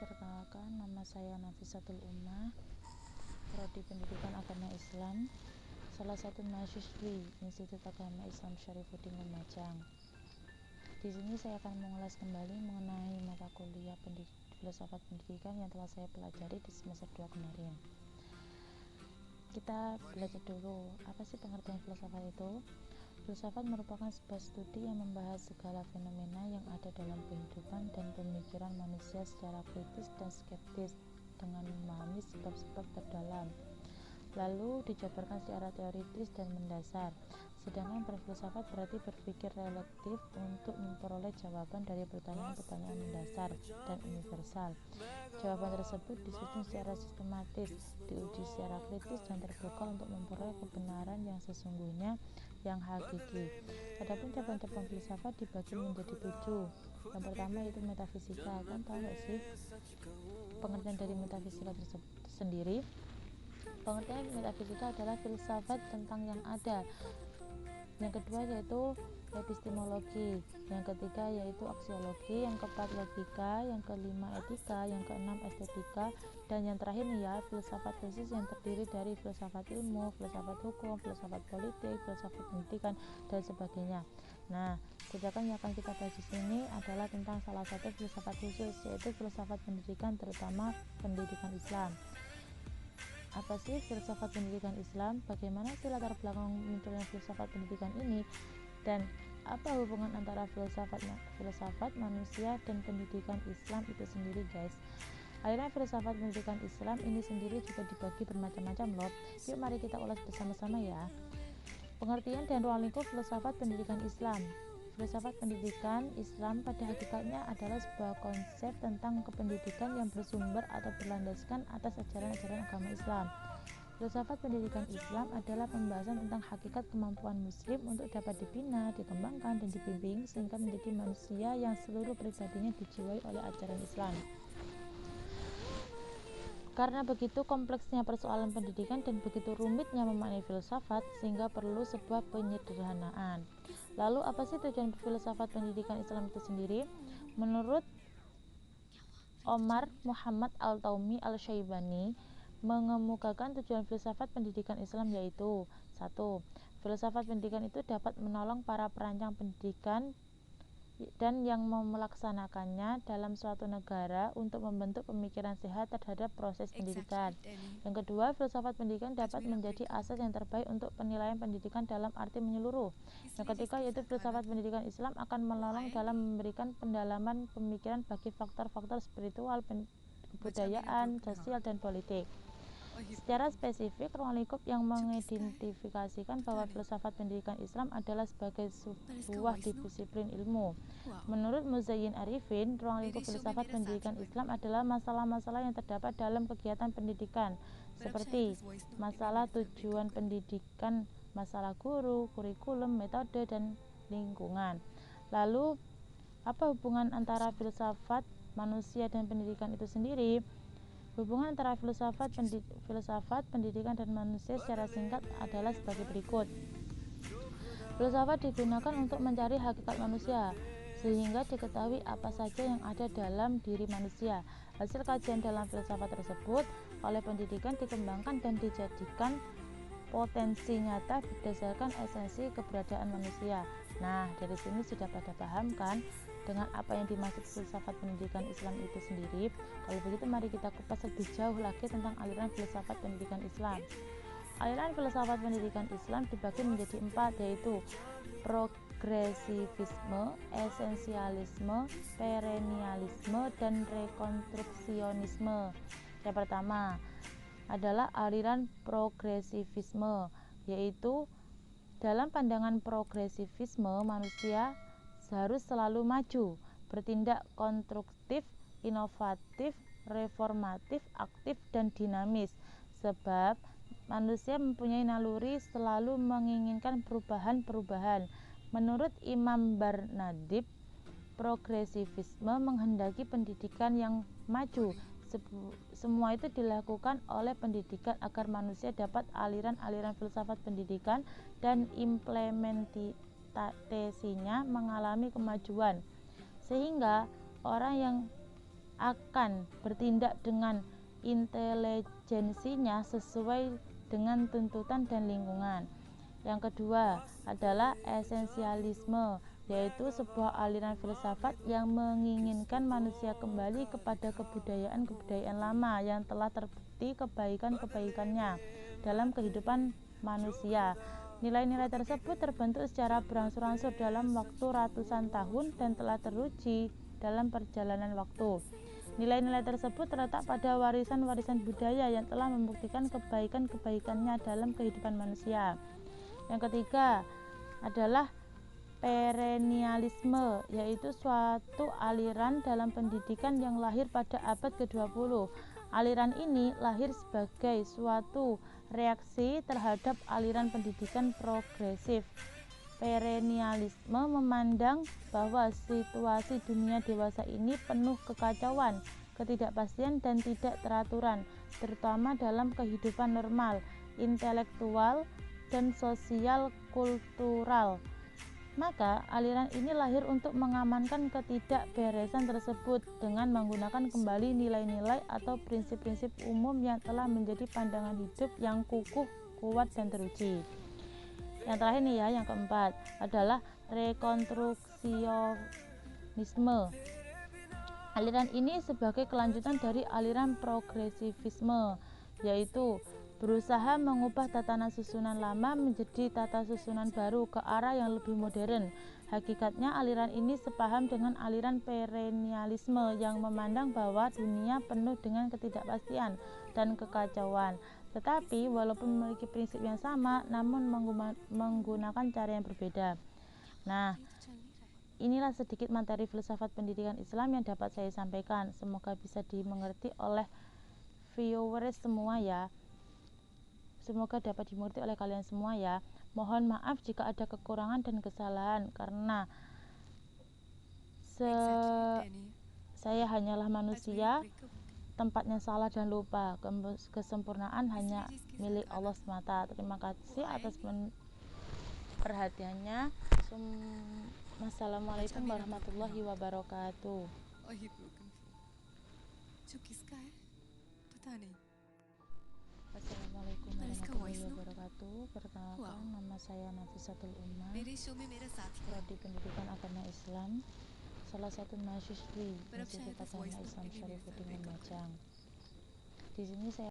Perkenalkan, nama saya Nafisatul Ummah, Prodi Pendidikan Agama Islam, salah satu mahasiswi Institut Agama Islam Syarifuddin Lumajang. Di sini saya akan mengulas kembali mengenai mata kuliah filsafat pendidikan yang telah saya pelajari di semester 2 kemarin. Kita belajar dulu, apa sih pengertian filsafat itu? Filsafat merupakan sebuah studi yang membahas segala fenomena yang ada dalam kehidupan dan pemikiran manusia secara kritis dan skeptis dengan memahami sebab-sebab terdalam, lalu dijabarkan secara teoritis dan mendasar. Sedangkan berfilsafat berarti berpikir relatif untuk memperoleh jawaban dari pertanyaan-pertanyaan mendasar dan universal. Jawaban tersebut disusun secara sistematis, diuji secara kritis dan terbuka untuk memperoleh kebenaran yang sesungguhnya, yang hakiki. Adapun cabang-cabang filsafat dibagi menjadi 7. Yang pertama yaitu metafisika. Kan tahu nggak sih pengertian dari metafisika sendiri? Pengertian metafisika adalah filsafat tentang yang ada. Yang kedua yaitu epistemologi, yang ketiga yaitu aksiologi, yang keempat logika, yang kelima etika, yang keenam estetika, dan yang terakhir nih ya, filsafat khusus yang terdiri dari filsafat ilmu, filsafat hukum, filsafat politik, filsafat pendidikan, dan sebagainya. Nah, sedangkan yang akan kita bahas di sini adalah tentang salah satu filsafat khusus, yaitu filsafat pendidikan, terutama pendidikan Islam. Apa sih filsafat pendidikan Islam? Bagaimana sih latar belakang munculnya filsafat pendidikan ini? Dan apa hubungan antara filsafat manusia dan pendidikan Islam itu sendiri, guys? Aliran filsafat pendidikan Islam ini sendiri juga dibagi bermacam-macam loh. Yuk mari kita ulas bersama-sama ya. Pengertian dan ruang lingkup filsafat pendidikan Islam. Filsafat pendidikan Islam pada hakikatnya adalah sebuah konsep tentang kependidikan yang bersumber atau berlandaskan atas ajaran-ajaran agama Islam. Filsafat pendidikan Islam adalah pembahasan tentang hakikat kemampuan muslim untuk dapat dibina, dikembangkan, dan dibimbing sehingga menjadi manusia yang seluruh pribadinya dijiwai oleh ajaran Islam. Karena begitu kompleksnya persoalan pendidikan dan begitu rumitnya memaknai filsafat, sehingga perlu sebuah penyederhanaan. Lalu apa sih tujuan filsafat pendidikan Islam itu sendiri? Menurut Omar Muhammad Al-Taumi Al-Syaibani, mengemukakan tujuan filsafat pendidikan Islam yaitu 1. Filsafat pendidikan itu dapat menolong para perancang pendidikan dan yang melaksanakannya dalam suatu negara untuk membentuk pemikiran sehat terhadap proses pendidikan. Yang kedua, filsafat pendidikan dapat menjadi aset yang terbaik untuk penilaian pendidikan dalam arti menyeluruh. Yang ketiga, yaitu filsafat pendidikan Islam akan menolong dalam memberikan pendalaman pemikiran bagi faktor-faktor spiritual, kebudayaan, sosial, dan politik. Secara spesifik, ruang lingkup yang mengidentifikasikan bahwa filsafat pendidikan Islam adalah sebagai sebuah disiplin ilmu. Menurut Muzayyin Arifin, ruang lingkup filsafat pendidikan Islam adalah masalah-masalah yang terdapat dalam kegiatan pendidikan, seperti masalah tujuan pendidikan, masalah guru, kurikulum, metode, dan lingkungan. Lalu, apa hubungan antara filsafat manusia dan pendidikan itu sendiri? Hubungan antara filsafat, pendidikan, dan manusia secara singkat adalah sebagai berikut. Filsafat digunakan untuk mencari hakikat manusia, sehingga diketahui apa saja yang ada dalam diri manusia. Hasil kajian dalam filsafat tersebut oleh pendidikan dikembangkan dan dijadikan potensi nyata berdasarkan esensi keberadaan manusia. Nah, dari sini sudah pada paham kan dengan apa yang dimaksud filsafat pendidikan Islam itu sendiri? Kalau begitu mari kita kupas lebih jauh lagi tentang aliran filsafat pendidikan Islam. Aliran filsafat pendidikan Islam dibagi menjadi 4, yaitu progresivisme, esensialisme, perennialisme, dan rekonstruksionisme. Yang pertama adalah aliran progresivisme, yaitu dalam pandangan progresivisme, manusia harus selalu maju, bertindak konstruktif, inovatif, reformatif, aktif, dan dinamis, sebab manusia mempunyai naluri selalu menginginkan perubahan-perubahan. Menurut Imam Barnadib, progresivisme menghendaki pendidikan yang maju. Semua itu dilakukan oleh pendidikan agar manusia dapat aliran-aliran filsafat pendidikan dan implementasinya mengalami kemajuan, sehingga orang yang akan bertindak dengan intelijensinya sesuai dengan tuntutan dan lingkungan. Yang kedua adalah esensialisme, yaitu sebuah aliran filsafat yang menginginkan manusia kembali kepada kebudayaan-kebudayaan lama yang telah terbukti kebaikan-kebaikannya dalam kehidupan manusia. Nilai-nilai tersebut terbentuk secara berangsur-angsur dalam waktu ratusan tahun dan telah teruji dalam perjalanan waktu. Nilai-nilai tersebut terletak pada warisan-warisan budaya yang telah membuktikan kebaikan-kebaikannya dalam kehidupan manusia. Yang ketiga adalah perennialisme, yaitu suatu aliran dalam pendidikan yang lahir pada abad ke-20. Aliran ini lahir sebagai suatu reaksi terhadap aliran pendidikan progresif. Perennialisme memandang bahwa situasi dunia dewasa ini penuh kekacauan, ketidakpastian dan tidak teraturan, terutama dalam kehidupan normal, intelektual, dan sosial kultural. Maka aliran ini lahir untuk mengamankan ketidakberesan tersebut dengan menggunakan kembali nilai-nilai atau prinsip-prinsip umum yang telah menjadi pandangan hidup yang kukuh, kuat dan teruji. Yang terakhir nih ya, yang keempat adalah rekonstruksionisme. Aliran ini sebagai kelanjutan dari aliran progresivisme, yaitu berusaha mengubah tatanan susunan lama menjadi tata susunan baru ke arah yang lebih modern. Hakikatnya aliran ini sepaham dengan aliran perennialisme yang memandang bahwa dunia penuh dengan ketidakpastian dan kekacauan. Tetapi walaupun memiliki prinsip yang sama, namun menggunakan cara yang berbeda. Nah, inilah sedikit materi filsafat pendidikan Islam yang dapat saya sampaikan. Semoga bisa dimengerti oleh viewers semua ya. Semoga dapat dimengerti oleh kalian semua ya. Mohon maaf jika ada kekurangan dan kesalahan karena saya hanyalah manusia, tempatnya salah dan lupa. Kesempurnaan hanya milik Allah semata. Terima kasih atas perhatiannya. Wassalamualaikum warahmatullahi wabarakatuh. Assalamualaikum warahmatullahi wabarakatuh. Perkenalkan, nama saya Nafisatul Umar, Prodi Pendidikan Agama Islam, salah satu mahasiswi Institut Agama Islam Syarifuddin Lumajang. Di sini saya